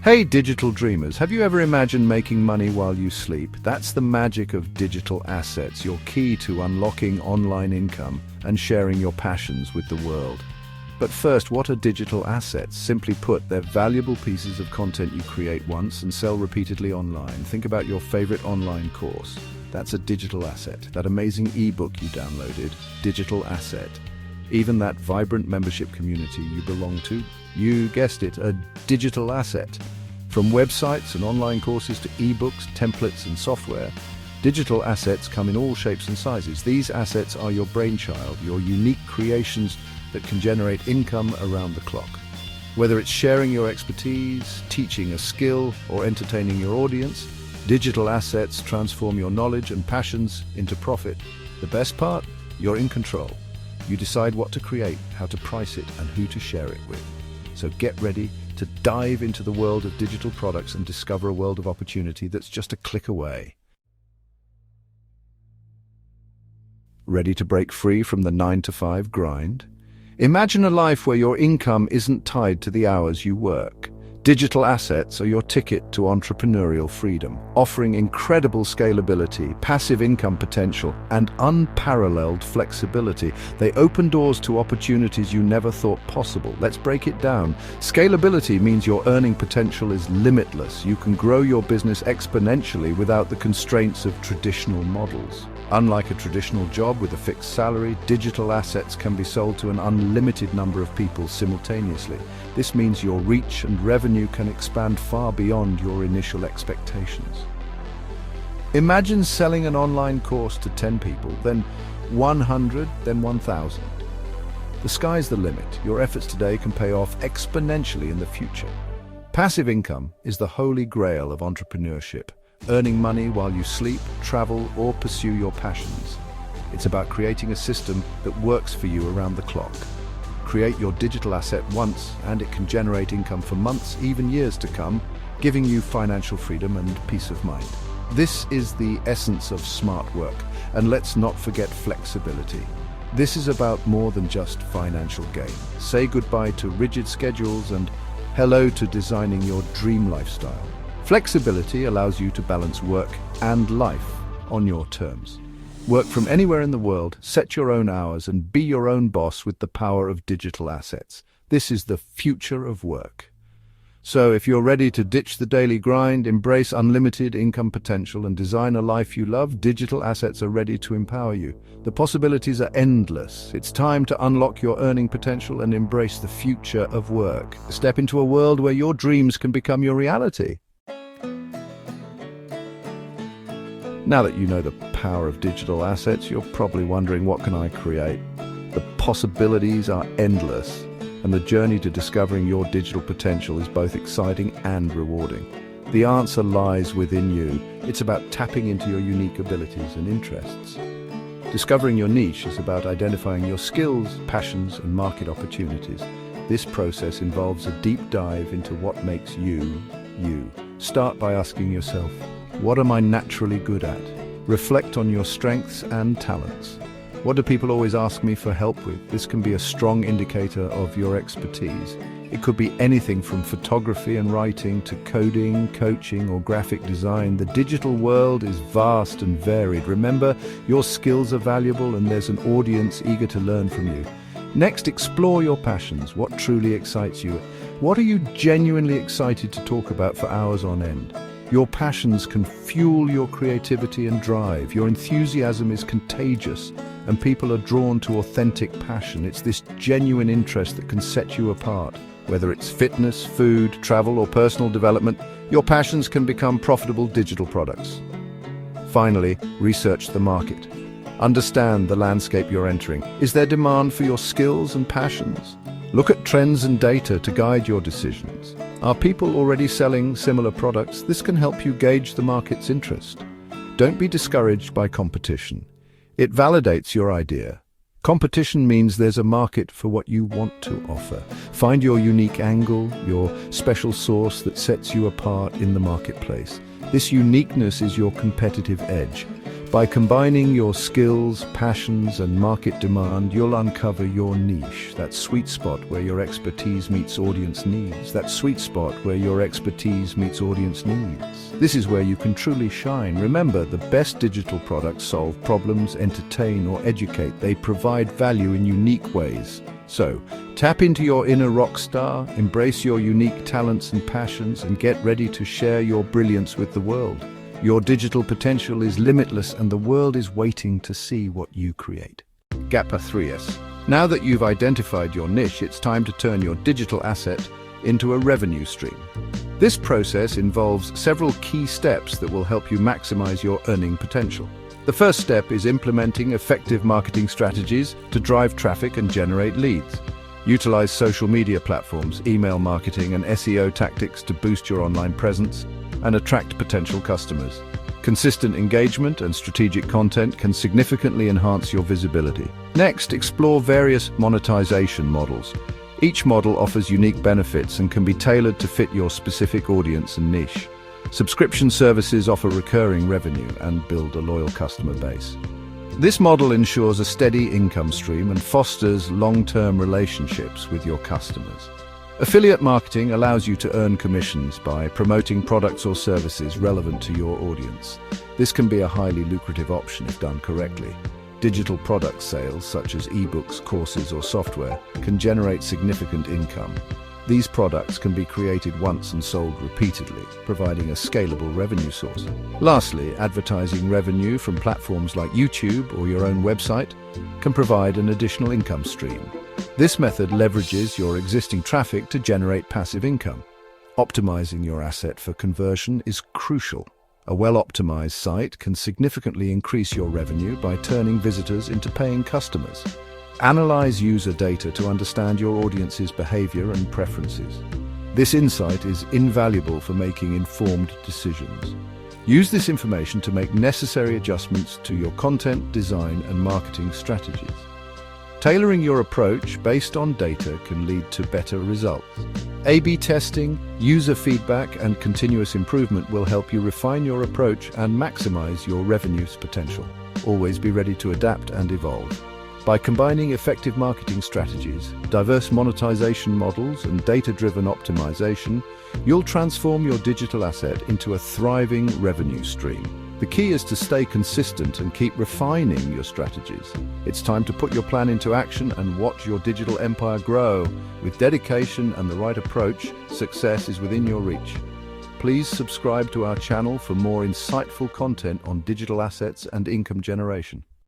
Hey digital dreamers, have you ever imagined making money while you sleep? That's the magic of digital assets, your key to unlocking online income and sharing your passions with the world. But first, what are digital assets? Simply put, they're valuable pieces of content you create once and sell repeatedly online. Think about your favorite online course. That's a digital asset. That amazing ebook you downloaded, digital asset. Even that vibrant membership community you belong to, you guessed it, a digital asset. From websites and online courses to ebooks, templates and software, digital assets come in all shapes and sizes. These assets are your brainchild, your unique creations that can generate income around the clock. Whether it's sharing your expertise, teaching a skill, or entertaining your audience, digital assets transform your knowledge and passions into profit. The best part? You're in control. You decide what to create, how to price it, and who to share it with. So get ready to dive into the world of digital products and discover a world of opportunity that's just a click away. Ready to break free from the 9-to-5 grind? Imagine a life where your income isn't tied to the hours you work. Digital assets are your ticket to entrepreneurial freedom, offering incredible scalability, passive income potential, and unparalleled flexibility. They open doors to opportunities you never thought possible. Let's break it down. Scalability means your earning potential is limitless. You can grow your business exponentially without the constraints of traditional models. Unlike a traditional job with a fixed salary, digital assets can be sold to an unlimited number of people simultaneously. This means your reach and revenue can expand far beyond your initial expectations. Imagine selling an online course to 10 people, then 100, then 1,000. The sky's the limit. Your efforts today can pay off exponentially in the future. Passive income is the holy grail of entrepreneurship. Earning money while you sleep, travel, or pursue your passions. It's about creating a system that works for you around the clock. Create your digital asset once, and it can generate income for months, even years to come, giving you financial freedom and peace of mind. This is the essence of smart work, and let's not forget flexibility. This is about more than just financial gain. Say goodbye to rigid schedules and hello to designing your dream lifestyle. Flexibility allows you to balance work and life on your terms. Work from anywhere in the world, set your own hours, and be your own boss with the power of digital assets. This is the future of work. So if you're ready to ditch the daily grind, embrace unlimited income potential, and design a life you love, digital assets are ready to empower you. The possibilities are endless. It's time to unlock your earning potential and embrace the future of work. Step into a world where your dreams can become your reality. Now that you know the power of digital assets, you're probably wondering, what can I create? The possibilities are endless, and the journey to discovering your digital potential is both exciting and rewarding. The answer lies within you. It's about tapping into your unique abilities and interests. Discovering your niche is about identifying your skills, passions, and market opportunities. This process involves a deep dive into what makes you, you. Start by asking yourself, what am I naturally good at? Reflect on your strengths and talents. What do people always ask me for help with? This can be a strong indicator of your expertise. It could be anything from photography and writing to coding, coaching, or graphic design. The digital world is vast and varied. Remember, your skills are valuable and there's an audience eager to learn from you. Next, explore your passions. What truly excites you? What are you genuinely excited to talk about for hours on end? Your passions can fuel your creativity and drive. Your enthusiasm is contagious, and people are drawn to authentic passion. It's this genuine interest that can set you apart. Whether it's fitness, food, travel, or personal development, your passions can become profitable digital products. Finally, research the market. Understand the landscape you're entering. Is there demand for your skills and passions? Look at trends and data to guide your decisions. Are people already selling similar products? This can help you gauge the market's interest. Don't be discouraged by competition. It validates your idea. Competition means there's a market for what you want to offer. Find your unique angle, your special sauce that sets you apart in the marketplace. This uniqueness is your competitive edge. By combining your skills, passions, and market demand, you'll uncover your niche, that sweet spot where your expertise meets audience needs. This is where you can truly shine. Remember, the best digital products solve problems, entertain, or educate. They provide value in unique ways. So, tap into your inner rock star, embrace your unique talents and passions, and get ready to share your brilliance with the world. Your digital potential is limitless, and the world is waiting to see what you create. GAPA 3S. Now that you've identified your niche, it's time to turn your digital asset into a revenue stream. This process involves several key steps that will help you maximize your earning potential. The first step is implementing effective marketing strategies to drive traffic and generate leads. Utilize social media platforms, email marketing, and SEO tactics to boost your online presence and attract potential customers. Consistent engagement and strategic content can significantly enhance your visibility. Next, explore various monetization models. Each model offers unique benefits and can be tailored to fit your specific audience and niche. Subscription services offer recurring revenue and build a loyal customer base. This model ensures a steady income stream and fosters long-term relationships with your customers. Affiliate marketing allows you to earn commissions by promoting products or services relevant to your audience. This can be a highly lucrative option if done correctly. Digital product sales, such as eBooks, courses, or software, can generate significant income. These products can be created once and sold repeatedly, providing a scalable revenue source. Lastly, advertising revenue from platforms like YouTube or your own website can provide an additional income stream. This method leverages your existing traffic to generate passive income. Optimizing your asset for conversion is crucial. A well-optimized site can significantly increase your revenue by turning visitors into paying customers. Analyze user data to understand your audience's behavior and preferences. This insight is invaluable for making informed decisions. Use this information to make necessary adjustments to your content, design, and marketing strategies. Tailoring your approach based on data can lead to better results. A/B testing, user feedback, and continuous improvement will help you refine your approach and maximize your revenue's potential. Always be ready to adapt and evolve. By combining effective marketing strategies, diverse monetization models, and data-driven optimization, you'll transform your digital asset into a thriving revenue stream. The key is to stay consistent and keep refining your strategies. It's time to put your plan into action and watch your digital empire grow. With dedication and the right approach, success is within your reach. Please subscribe to our channel for more insightful content on digital assets and income generation.